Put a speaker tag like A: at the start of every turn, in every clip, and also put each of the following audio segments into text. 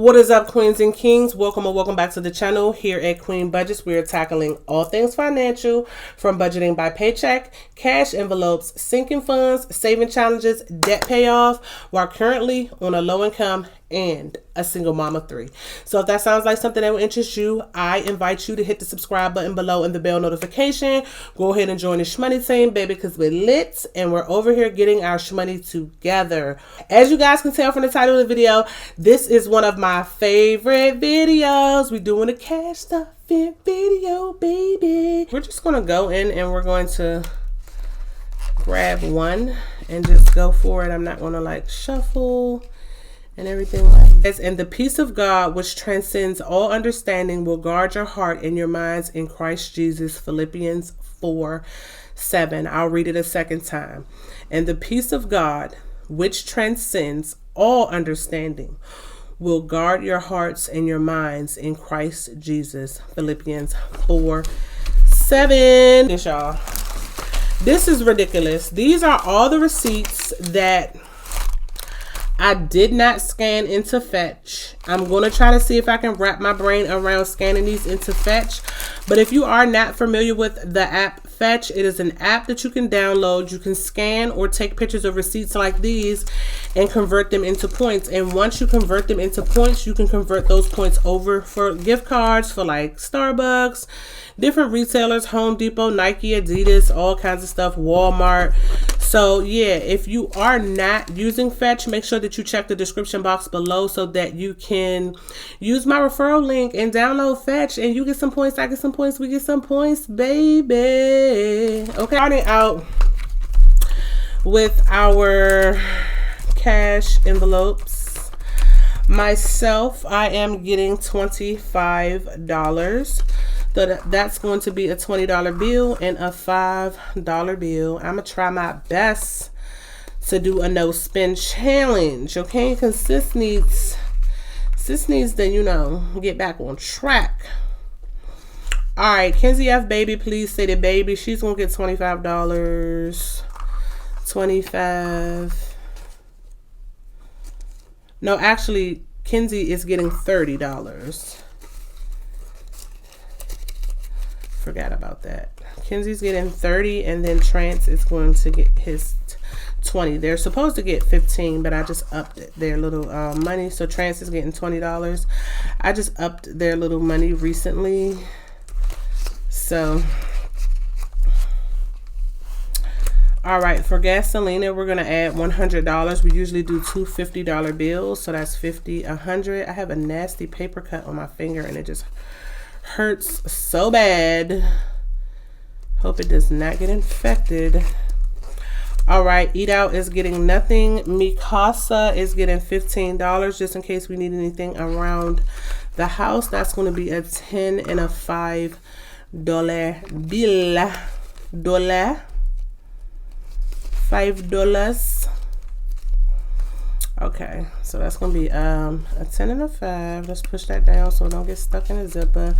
A: What is up, queens and kings? Welcome or welcome back to the channel. Here at Queen Budgets, we are tackling all things financial, from budgeting by paycheck, cash envelopes, sinking funds, saving challenges, debt payoff, while currently on a low income and a single mom of 3. So if that sounds like something that will interest you, I invite you to hit the subscribe button below and the bell notification. Go ahead and join the SHMONEY team, baby, because we're lit and we're over here getting our SHMONEY together. As you guys can tell from the title of the video, this is one of my favorite videos. We're doing a cash stuffing video, baby. We're just going to go in and we're going to grab one and just go for it. I'm not going to like shuffle and everything like this. And the peace of God, which transcends all understanding, will guard your heart and your minds in Christ Jesus. Philippians 4:7. I'll read it a second time. And the peace of God, which transcends all understanding, will guard your hearts and your minds in Christ Jesus. Philippians 4:7. This, y'all, this is ridiculous. These are all the receipts that I did not scan into Fetch. I'm going to try to see if I can wrap my brain around scanning these into Fetch. But if you are not familiar with the app Fetch, it is an app that you can download. You can scan or take pictures of receipts like these and convert them into points. And once you convert them into points, you can convert those points over for gift cards for like Starbucks, different retailers, Home Depot, Nike, Adidas, all kinds of stuff, Walmart. So yeah, if you are not using Fetch, make sure that you check the description box below so that you can use my referral link and download Fetch, and you get some points, I get some points, we get some points, baby. Okay, starting out with our cash envelopes. Myself, I am getting $25. So that's going to be a $20 bill and a $5 bill. I'm going to try my best to do a no spend challenge, okay? Because sis needs to, you know, get back on track. All right, Kenzie F. Baby, please say the baby. She's going to get $25. 25. No, actually, Kenzie is getting $30. Forgot about that. Kenzie's getting 30, and then Trance is going to get his 20. They're supposed to get 15, but I just upped their little money. So Trance is getting $20. I just upped their little money recently. So, all right, for Gasolina, we're going to add $100. We usually do two $50 bills. So that's 50, 100. I have a nasty paper cut on my finger, and it just hurts so bad. Hope it does not get infected. All right, Eat Out is getting nothing. Mikasa is getting $15 just in case we need anything around the house. That's going to be a $10 and a $5 bill. $5. Okay, so that's going to be a 10 and a 5. Let's push that down so it don't get stuck in a zipper.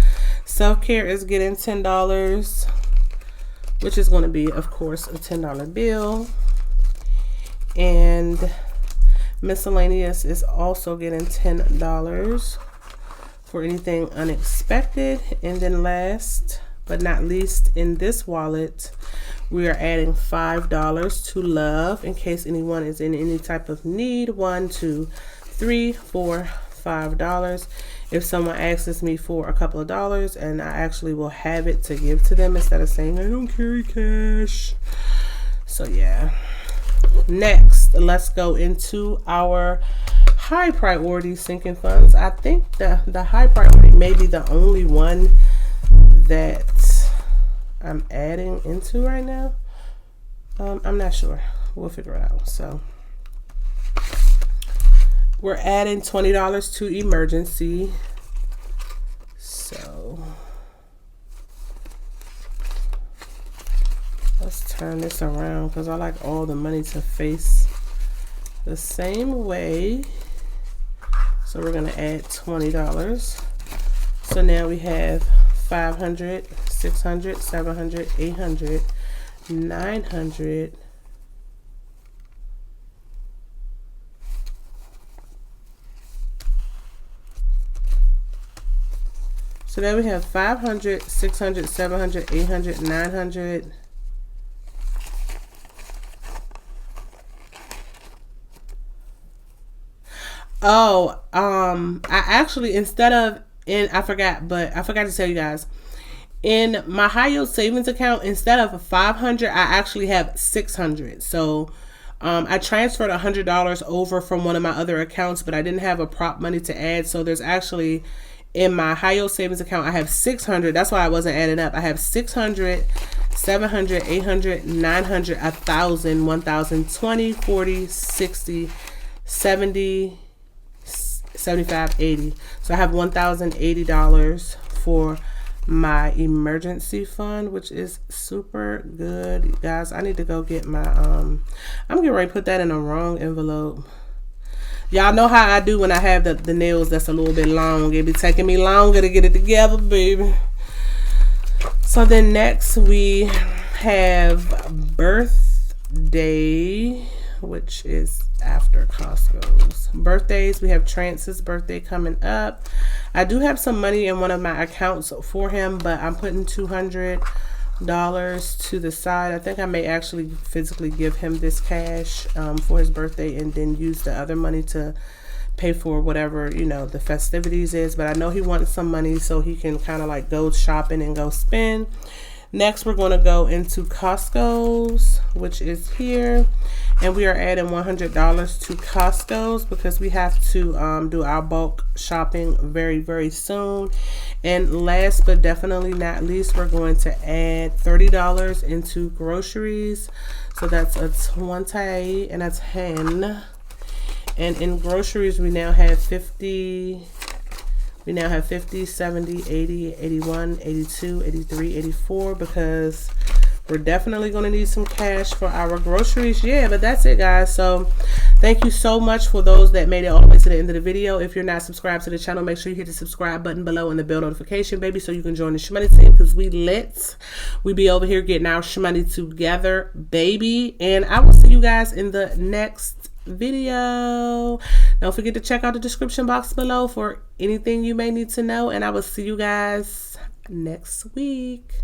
A: Self-Care is getting $10, which is going to be, of course, a $10 bill. And Miscellaneous is also getting $10 for anything unexpected. And then last but not least, in this wallet, we are adding $5 to Love in case anyone is in any type of need. $1, $2, $3, $4, $5. If someone asks me for a couple of dollars, and I actually will have it to give to them instead of saying I don't carry cash. So yeah. Next, let's go into our high priority sinking funds. I think the high priority may be the only one that I'm adding into right now. I'm not sure. We'll figure it out. So we're adding $20 to emergency. So let's turn this around because I like all the money to face the same way. So we're going to add $20. So now we have 500, 600, 700, 800, 900, So then we have 500, 600, 700, 800, 900. Oh, I actually, instead of, I forgot to tell you guys, in my high yield savings account, instead of 500, I actually have 600. So I transferred $100 over from one of my other accounts, but I didn't have a prop money to add. So there's actually, in my high yield savings account, I have 600. That's why I wasn't adding up. I have 600, 700, 800, 900, 1,000, 1,000, 20, 40, 60, 70, 75, 80. So I have $1,080 for my emergency fund, which is super good. You guys, I need to go get my I'm getting ready to put that in a wrong envelope. Y'all know how I do when I have the nails that's a little bit long. It be taking me longer to get it together, baby. So then next we have birthday, which is after Costco's. Birthdays, we have Trance's birthday coming up. I do have some money in one of my accounts for him, but I'm putting $200 to the side. I think I may actually physically give him this cash for his birthday and then use the other money to pay for whatever, you know, the festivities is. But I know he wants some money so he can kind of like go shopping and go spend. Next, we're going to go into Costco's, which is here. And we are adding $100 to Costco's because we have to do our bulk shopping very, very soon. And last but definitely not least, we're going to add $30 into groceries. So that's a 20 and a 10. And in groceries, we now have 50... We now have 50, 70, 80, 81, 82, 83, 84 because we're definitely going to need some cash for our groceries. Yeah, but that's it, guys. So thank you so much for those that made it all the way to the end of the video. If you're not subscribed to the channel, make sure you hit the subscribe button below and the bell notification, baby, so you can join the SHMONEY team because we lit. We be over here getting our SHMONEY together, baby. And I will see you guys in the next video. Don't forget to check out the description box below for anything you may need to know, and I will see you guys next week.